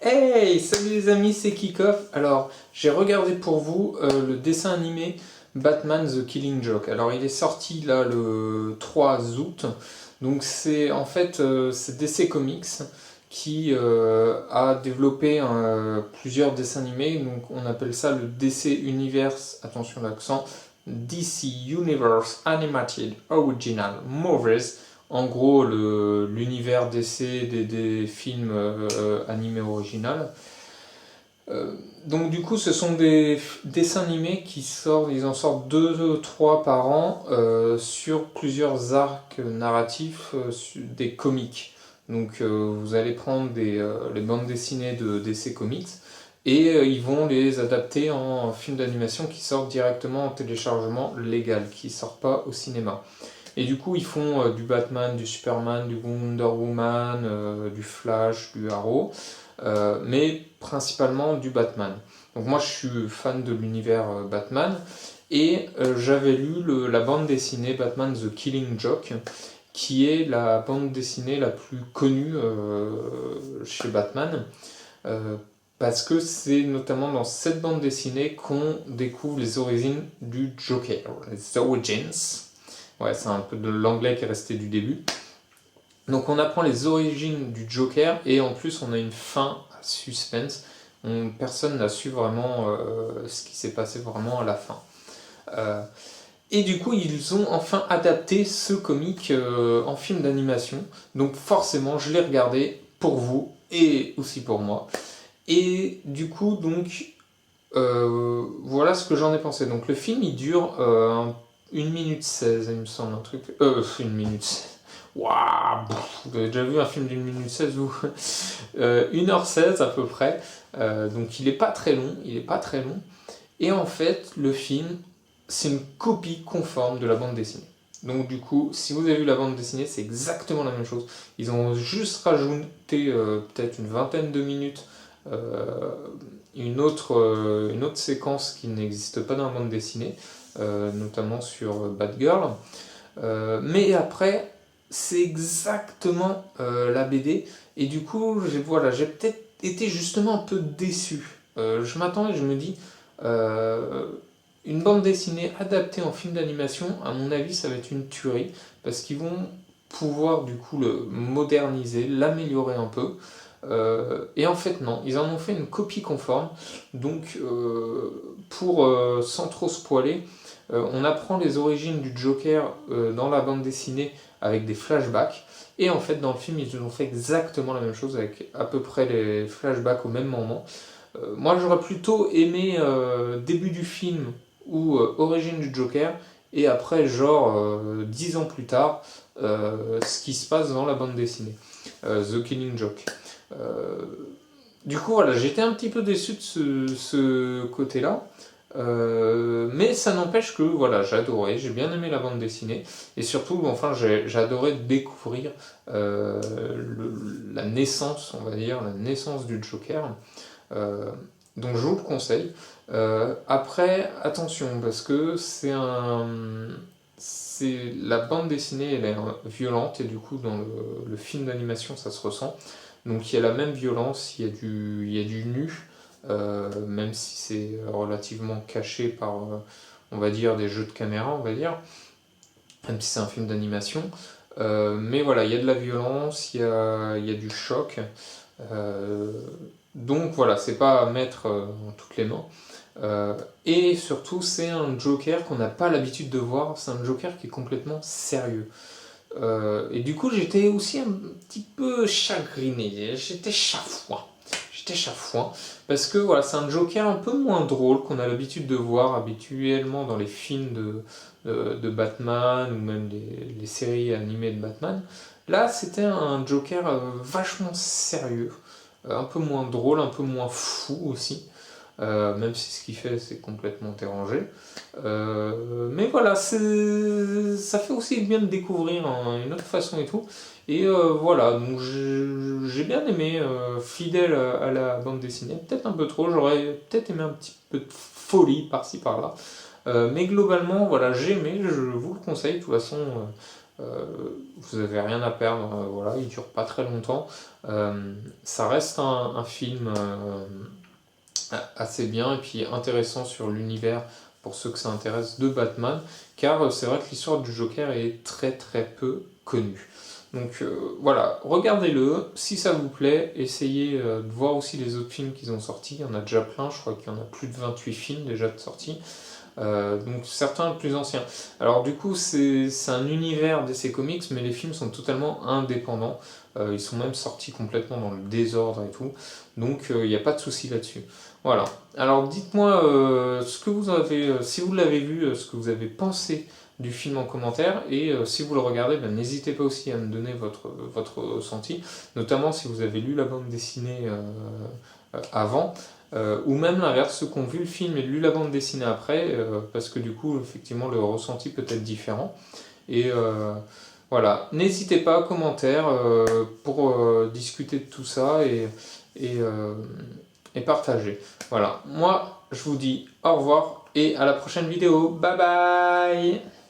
Hey, salut les amis, c'est Kickoff. Alors, j'ai regardé pour vous le dessin animé Batman The Killing Joke. Alors, il est sorti là le 3 août. Donc, c'est en fait c'est DC Comics qui a développé plusieurs dessins animés. Donc, on appelle ça le DC Universe, attention l'accent, DC Universe Animated Original Movies. En gros, l'univers DC des films animés originaux. Euh, donc du coup, ce sont des dessins animés qui sortent, ils en sortent deux, trois par an sur plusieurs arcs narratifs des comics. Donc vous allez prendre les bandes dessinées de DC Comics et ils vont les adapter en films d'animation qui sortent directement en téléchargement légal, qui ne sortent pas au cinéma. Et du coup, ils font du Batman, du Superman, du Wonder Woman, du Flash, du Arrow, mais principalement du Batman. Donc moi, je suis fan de l'univers Batman, et j'avais lu la bande dessinée Batman The Killing Joke, qui est la bande dessinée la plus connue chez Batman, euh, parce que c'est notamment dans cette bande dessinée qu'on découvre les origines du Joker, les origins. Ouais, c'est un peu de l'anglais qui est resté du début. Donc on apprend les origines du Joker et en plus on a une fin à suspense. Personne n'a su vraiment ce qui s'est passé vraiment à la fin. Euh, et du coup ils ont enfin adapté ce comic en film d'animation. Donc forcément je l'ai regardé pour vous et aussi pour moi. Et du coup donc voilà ce que j'en ai pensé. Donc le film il dure 1 minute 16, il me semble, un truc. 1 minute 16. Waouh, vous avez déjà vu un film d'une minute 16 ou 1h16 à peu près. Donc il est pas très long, il est pas très long. Et en fait, le film, c'est une copie conforme de la bande dessinée. Donc du coup, si vous avez vu la bande dessinée, c'est exactement la même chose. Ils ont juste rajouté peut-être une vingtaine de minutes, euh, une autre séquence qui n'existe pas dans la bande dessinée, notamment sur Batgirl. Mais après, c'est exactement la BD. Et du coup, voilà, j'ai peut-être été justement un peu déçu. Je m'attendais, je me dis, euh, une bande dessinée adaptée en film d'animation, à mon avis, ça va être une tuerie. Parce qu'ils vont pouvoir du coup le moderniser, l'améliorer un peu. Et en fait, non, ils en ont fait une copie conforme. Donc, sans trop spoiler, on apprend les origines du Joker dans la bande dessinée avec des flashbacks. Et en fait, dans le film, ils ont fait exactement la même chose avec à peu près les flashbacks au même moment. Moi, j'aurais plutôt aimé début du film ou origine du Joker, et après, genre 10 ans plus tard, ce qui se passe dans la bande dessinée, The Killing Joke. Euh, du coup, voilà, j'étais un petit peu déçu de ce côté-là. Mais ça n'empêche que voilà, j'ai adoré, j'ai bien aimé la bande dessinée et surtout, enfin, j'ai adoré découvrir la naissance, on va dire, la naissance du Joker. Euh, donc je vous le conseille. Après, attention, parce que c'est la bande dessinée, elle est violente et du coup dans le film d'animation ça se ressent. Donc il y a la même violence, il y a du nu, même si c'est relativement caché par, on va dire, des jeux de caméra, on va dire, même si c'est un film d'animation. Mais voilà, il y a de la violence, il y a du choc. Euh, donc voilà, c'est pas à mettre dans toutes les mains. Et surtout, c'est un Joker qu'on n'a pas l'habitude de voir. C'est un Joker qui est complètement sérieux. Et du coup, j'étais aussi un petit peu chagriné. J'étais chafouin. J'étais chafouin. Parce que voilà, c'est un Joker un peu moins drôle qu'on a l'habitude de voir habituellement dans les films de Batman ou même les séries animées de Batman. Là, c'était un Joker vachement sérieux. Un peu moins drôle, un peu moins fou aussi. Même si ce qu'il fait c'est complètement dérangé. Mais voilà, ça fait aussi bien de découvrir une autre façon et tout. Et voilà, donc j'ai bien aimé, fidèle à la bande dessinée, peut-être un peu trop, j'aurais peut-être aimé un petit peu de folie par-ci par-là. Mais globalement, voilà, j'ai aimé, je vous le conseille, de toute façon, vous n'avez rien à perdre, voilà, il dure pas très longtemps. Ça reste un film assez bien et puis intéressant sur l'univers pour ceux que ça intéresse de Batman, car c'est vrai que l'histoire du Joker est très très peu connue. Donc voilà, regardez-le, si ça vous plaît, essayez de voir aussi les autres films qu'ils ont sortis, il y en a déjà plein, je crois qu'il y en a plus de 28 films déjà de sortis, donc certains plus anciens. Alors du coup c'est un univers DC Comics, mais les films sont totalement indépendants, ils sont même sortis complètement dans le désordre et tout, donc il n'y a pas de souci là-dessus. Voilà, alors dites-moi ce que vous avez, si vous l'avez vu, ce que vous avez pensé du film en commentaire, et si vous le regardez, ben, n'hésitez pas aussi à me donner votre ressenti, notamment si vous avez lu la bande dessinée avant, ou même l'inverse, ceux qui ont vu le film et lu la bande dessinée après, parce que du coup, effectivement, le ressenti peut être différent. Et voilà, n'hésitez pas, commentaire, pour discuter de tout ça et, euh, et partager. Voilà, moi, je vous dis au revoir et à la prochaine vidéo. Bye bye!